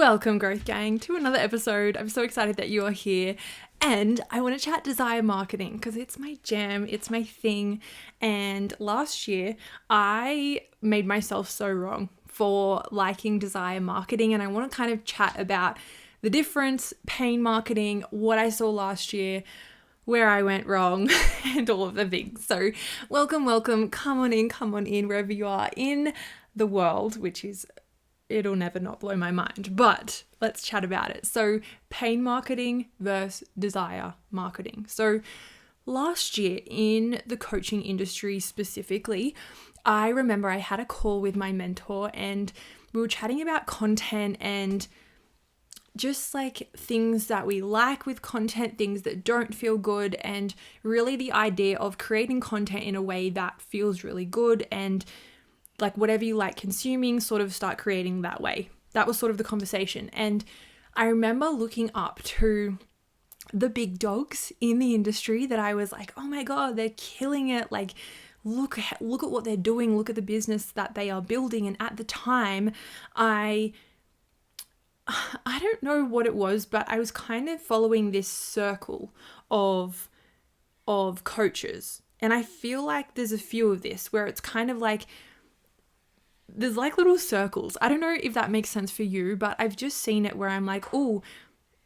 Welcome, Growth Gang, to another episode. I'm so excited that you are here. And I want to chat desire marketing because it's my jam, it's my thing. And last year, I made myself so wrong for liking desire marketing. And I want to kind of chat about the difference, pain marketing, what I saw last year, where I went wrong, and all of the things. So welcome. Come on in, wherever you are in the world, which is it'll never not blow my mind, but let's chat about it. So pain marketing versus desire marketing. So last year in the coaching industry specifically, I remember I had a call with my mentor and we were chatting about content and just like things that we like with content, things that don't feel good, and really the idea of creating content in a way that feels really good and like whatever you like consuming, sort of start creating that way. That was sort of the conversation. And I remember looking up to the big dogs in the industry that I was like, oh my God, they're killing it. Like, look at what they're doing. Look at the business that they are building. And at the time, I don't know what it was, but I was kind of following this circle of coaches. And I feel like there's a few of this where it's kind of like, there's like little circles. I don't know if that makes sense for you, but I've just seen it where I'm like, oh,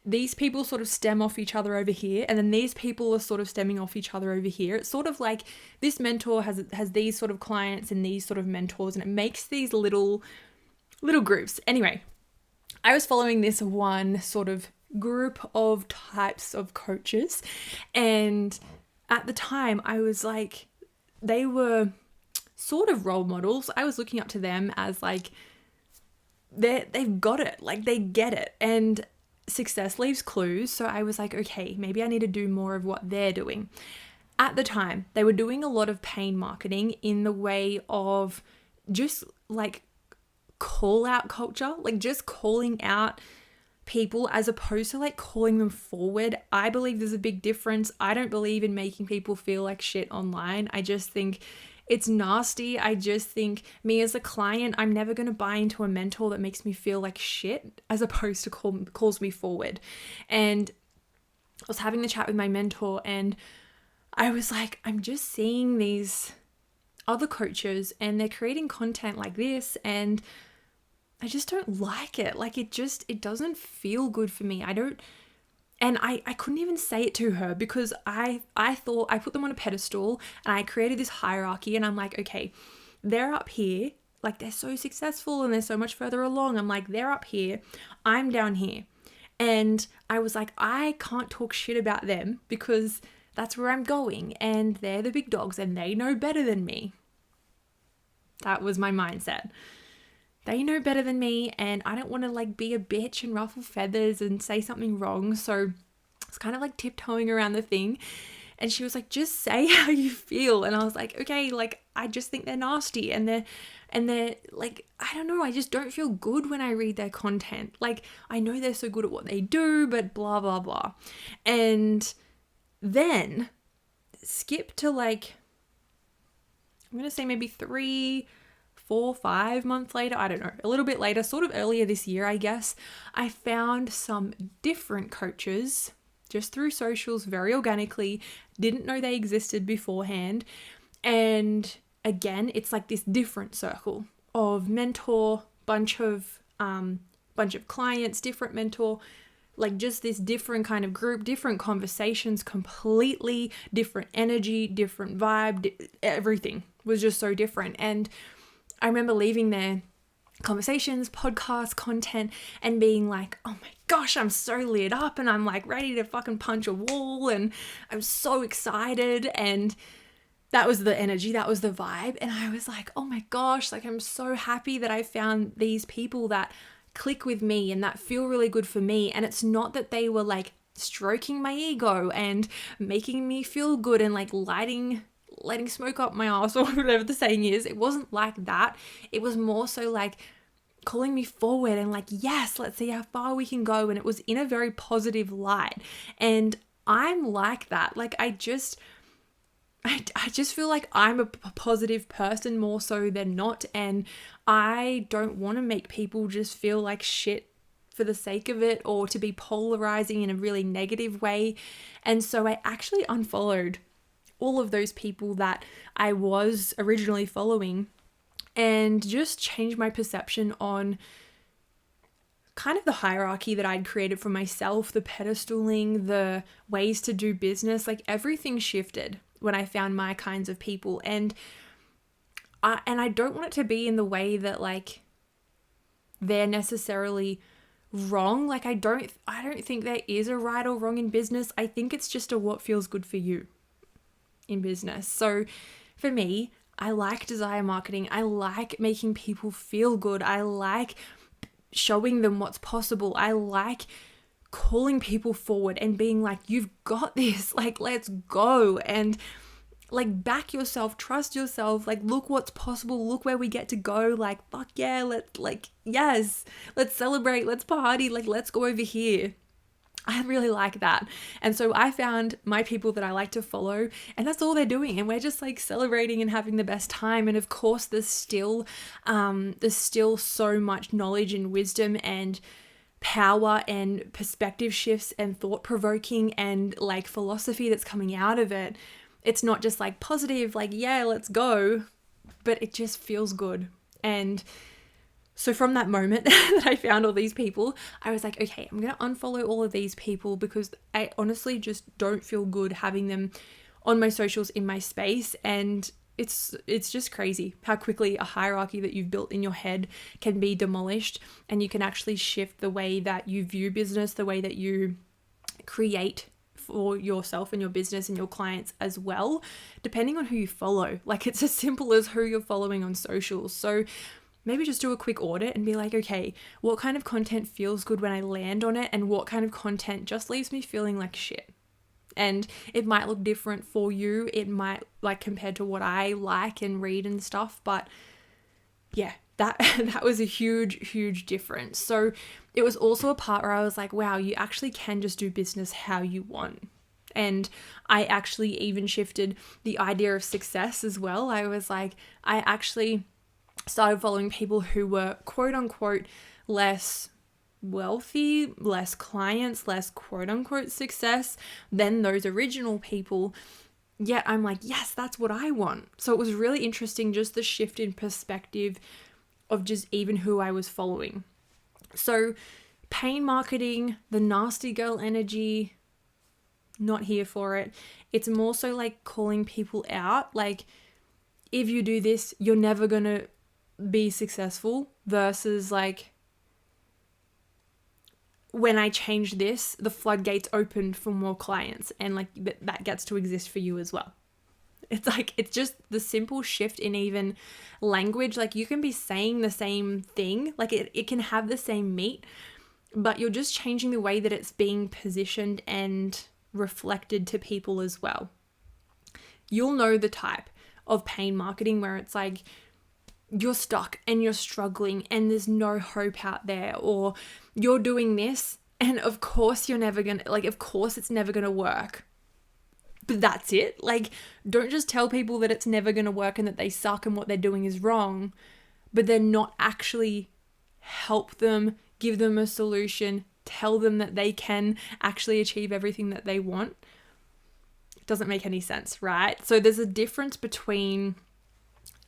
these people sort of stem off each other over here, and then these people are sort of stemming off each other over here. It's sort of like this mentor has these sort of clients and these sort of mentors, and it makes these little groups. Anyway, I was following this one sort of group of types of coaches, and at the time I was like, they were sort of role models. I was looking up to them as like, they've got it, like they get it, and success leaves clues. So I was like, okay, maybe I need to do more of what they're doing. At the time, they were doing a lot of pain marketing in the way of just like call out culture, like just calling out people as opposed to like calling them forward. I believe there's a big difference. I don't believe in making people feel like shit online. I just think it's nasty. I just think me as a client, I'm never going to buy into a mentor that makes me feel like shit as opposed to calls me forward. And I was having the chat with my mentor and I was like, I'm just seeing these other coaches and they're creating content like this and I just don't like it. Like it doesn't feel good for me. And I couldn't even say it to her because I thought I put them on a pedestal and I created this hierarchy and I'm like, okay, they're up here, like they're so successful and they're so much further along. I'm like, they're up here, I'm down here. And I was like, I can't talk shit about them because that's where I'm going and they're the big dogs and they know better than me. That was my mindset. They know better than me and I don't want to like be a bitch and ruffle feathers and say something wrong. So it's kind of like tiptoeing around the thing. And she was like, just say how you feel. And I was like, okay, like I just think they're nasty and they're like, I don't know, I just don't feel good when I read their content. Like I know they're so good at what they do, but blah, blah, blah. And then skip to like, I'm going to say maybe 3, 4, 5 months later, I don't know, a little bit later, sort of earlier this year, I guess, I found some different coaches just through socials very organically, didn't know they existed beforehand. And again, it's like this different circle of mentor, bunch of clients, different mentor, like just this different kind of group, different conversations, completely different energy, different vibe, everything was just so different. And I remember leaving their conversations, podcasts, content, and being like, oh my gosh, I'm so lit up and I'm like ready to fucking punch a wall and I'm so excited. And that was the energy, that was the vibe. And I was like, oh my gosh, like I'm so happy that I found these people that click with me and that feel really good for me. And it's not that they were like stroking my ego and making me feel good and like letting smoke up my ass or whatever the saying is. It wasn't like that. It was more so like calling me forward and like, yes, let's see how far we can go. And it was in a very positive light. And I'm like that. Like I just feel like I'm a positive person more so than not. And I don't want to make people just feel like shit for the sake of it or to be polarizing in a really negative way. And so I actually unfollowed all of those people that I was originally following and just changed my perception on kind of the hierarchy that I'd created for myself, the pedestaling, the ways to do business. Like everything shifted when I found my kinds of people. And I don't want it to be in the way that like they're necessarily wrong. Like I don't think there is a right or wrong in business. I think it's just a what feels good for you in business. So for me, I like desire marketing. I like making people feel good. I like showing them what's possible. I like calling people forward and being like, you've got this, like, let's go. And like, back yourself, trust yourself, like, look what's possible, look where we get to go, like, fuck yeah, yes, let's celebrate, let's party, like, let's go over here. I really like that. And so I found my people that I like to follow, and that's all they're doing. And we're just like celebrating and having the best time. And of course, there's still so much knowledge and wisdom and power and perspective shifts and thought provoking and like philosophy that's coming out of it. It's not just like positive, like, yeah, let's go, but it just feels good. And so from that moment that I found all these people, I was like, okay, I'm going to unfollow all of these people because I honestly just don't feel good having them on my socials, in my space. And it's just crazy how quickly a hierarchy that you've built in your head can be demolished, and you can actually shift the way that you view business, the way that you create for yourself and your business and your clients as well, depending on who you follow. Like it's as simple as who you're following on socials. So maybe just do a quick audit and be like, okay, what kind of content feels good when I land on it, and what kind of content just leaves me feeling like shit? And it might look different for you. It might, like, compared to what I like and read and stuff. But yeah, that was a huge difference. So it was also a part where I was like, wow, you actually can just do business how you want. And I actually even shifted the idea of success as well. I was like, I actually started following people who were quote unquote less wealthy, less clients, less quote unquote success than those original people. Yet I'm like, yes, that's what I want. So it was really interesting, just the shift in perspective of just even who I was following. So pain marketing, the nasty girl energy, not here for it. It's more so like calling people out. Like, if you do this, you're never going to be successful, versus like, when I changed this, the floodgates opened for more clients, and like that gets to exist for you as well. It's like, it's just the simple shift in even language. Like you can be saying the same thing, like it can have the same meat, but you're just changing the way that it's being positioned and reflected to people as well. You'll know the type of pain marketing where it's like, you're stuck and you're struggling and there's no hope out there, or you're doing this and of course you're never gonna, like, of course it's never gonna work. But that's it. Like, don't just tell people that it's never gonna work and that they suck and what they're doing is wrong, but then not actually help them, give them a solution, tell them that they can actually achieve everything that they want. It doesn't make any sense, right? So there's a difference between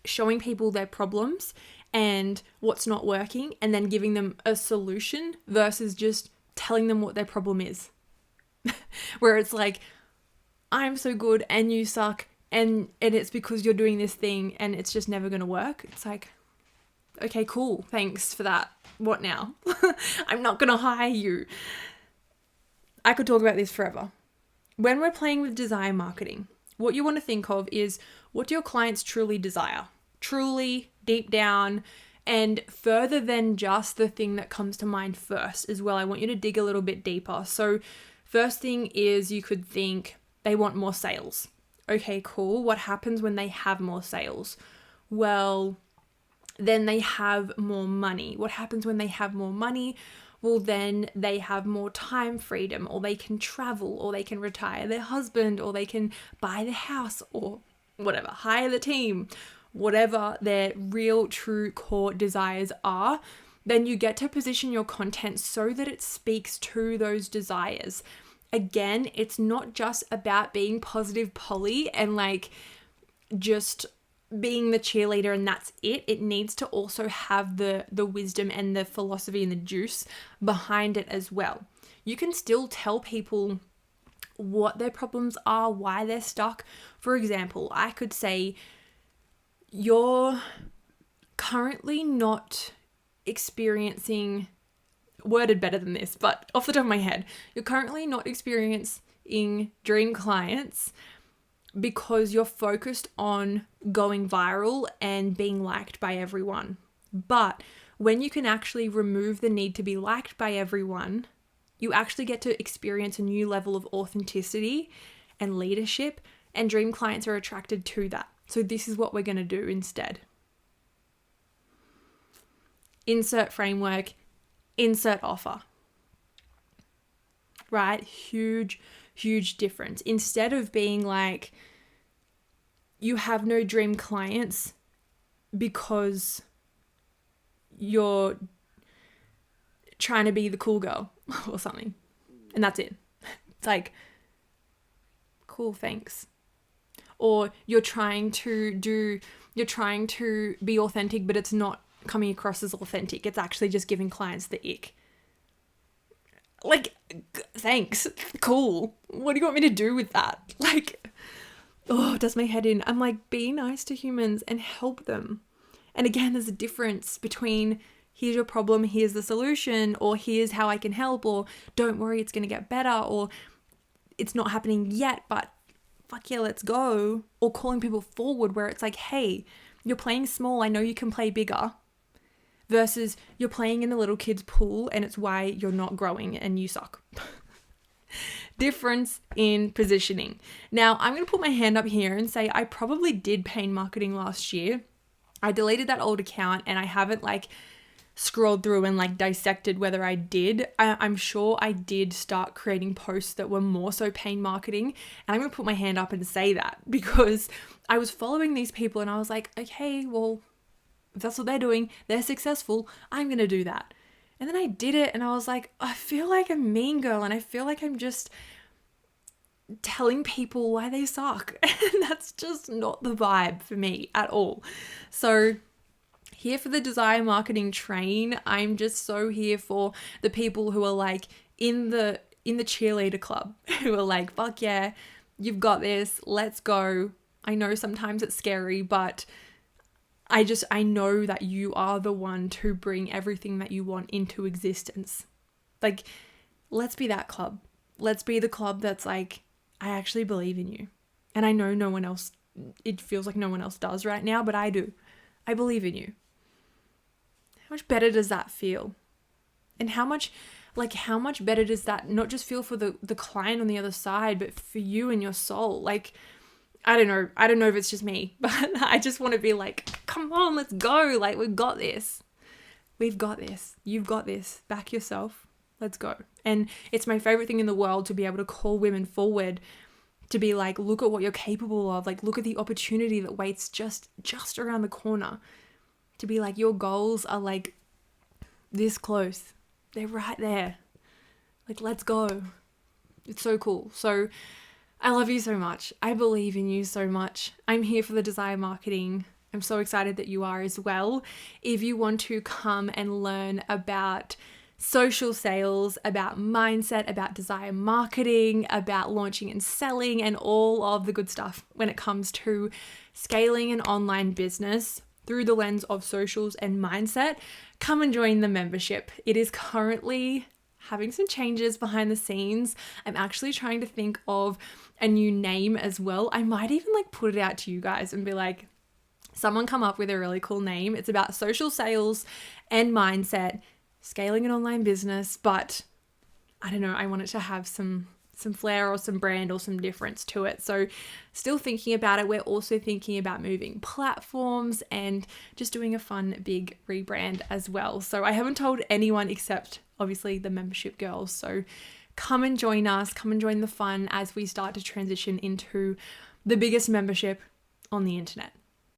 showing people their problems and what's not working and then giving them a solution versus just telling them what their problem is. Where it's like, I'm so good and you suck and it's because you're doing this thing and it's just never going to work. It's like, okay, cool. Thanks for that. What now? I'm not going to hire you. I could talk about this forever. When we're playing with desire marketing, what you want to think of is, what do your clients truly desire? Truly, deep down, and further than just the thing that comes to mind first as well. I want you to dig a little bit deeper. So first thing is, you could think they want more sales. Okay, cool. What happens when they have more sales? Well, then they have more money. What happens when they have more money? Well, then they have more time freedom, or they can travel, or they can retire their husband, or they can buy the house, or whatever, hire the team, whatever their real, true core desires are. then you get to position your content so that it speaks to those desires. Again, it's not just about being positive Polly and like just being the cheerleader and that's it. It needs to also have the wisdom and the philosophy and the juice behind it as well. You can still tell people what their problems are, why they're stuck. For example, I could say, you're currently not experiencing, worded better than this, but off the top of my head, you're currently not experiencing dream clients because you're focused on going viral and being liked by everyone. But when you can actually remove the need to be liked by everyone, you actually get to experience a new level of authenticity and leadership, and dream clients are attracted to that. So this is what we're going to do instead. Insert framework, insert offer. Right? Huge difference. Instead of being like, you have no dream clients because you're trying to be the cool girl or something, and that's it. It's like, cool, thanks. Or you're trying to be authentic, but it's not coming across as authentic. It's actually just giving clients the ick. Like, thanks, cool. What do you want me to do with that? Like, oh, it does my head in. I'm like, be nice to humans and help them. And again, there's a difference between here's your problem, here's the solution, or here's how I can help, or don't worry, it's going to get better, or it's not happening yet, but fuck yeah, let's go. Or calling people forward where it's like, hey, you're playing small, I know you can play bigger. Versus you're playing in the little kid's pool and it's why you're not growing and you suck. Difference in positioning. Now, I'm going to put my hand up here and say I probably did paid marketing last year. I deleted that old account and I haven't like scrolled through and like dissected whether I did. I'm sure I did start creating posts that were more so paid marketing. And I'm going to put my hand up and say that because I was following these people and I was like, okay, well, if that's what they're doing, they're successful, I'm going to do that. And then I did it and I was like, I feel like a mean girl and I feel like I'm just telling people why they suck. And that's just not the vibe for me at all. So here for the desire marketing train, I'm just so here for the people who are like in the cheerleader club, who are like, fuck yeah, you've got this, let's go. I know sometimes it's scary, but I know that you are the one to bring everything that you want into existence. Like, let's be that club. Let's be the club that's like, I actually believe in you. And I know no one else, it feels like no one else does right now, but I do. I believe in you. How much better does that feel? And how much better does that not just feel for the client on the other side, but for you and your soul? Like, I don't know if it's just me, but I just want to be like, come on, let's go. Like, we've got this. We've got this. You've got this. Back yourself. Let's go. And it's my favorite thing in the world to be able to call women forward, to be like, look at what you're capable of. Like, look at the opportunity that waits just around the corner. To be like, your goals are like this close. They're right there. Like, let's go. It's so cool. So I love you so much. I believe in you so much. I'm here for the desire marketing. I'm so excited that you are as well. If you want to come and learn about social sales, about mindset, about desire marketing, about launching and selling, and all of the good stuff when it comes to scaling an online business through the lens of socials and mindset, come and join the membership. It is currently having some changes behind the scenes. I'm actually trying to think of a new name as well. I might even like put it out to you guys and be like, someone come up with a really cool name. It's about social sales and mindset, scaling an online business, but I don't know, I want it to have some flair or some brand or some difference to it. So still thinking about it. We're also thinking about moving platforms and just doing a fun big rebrand as well. So I haven't told anyone except obviously the membership girls. So come and join us, come and join the fun as we start to transition into the biggest membership on the internet.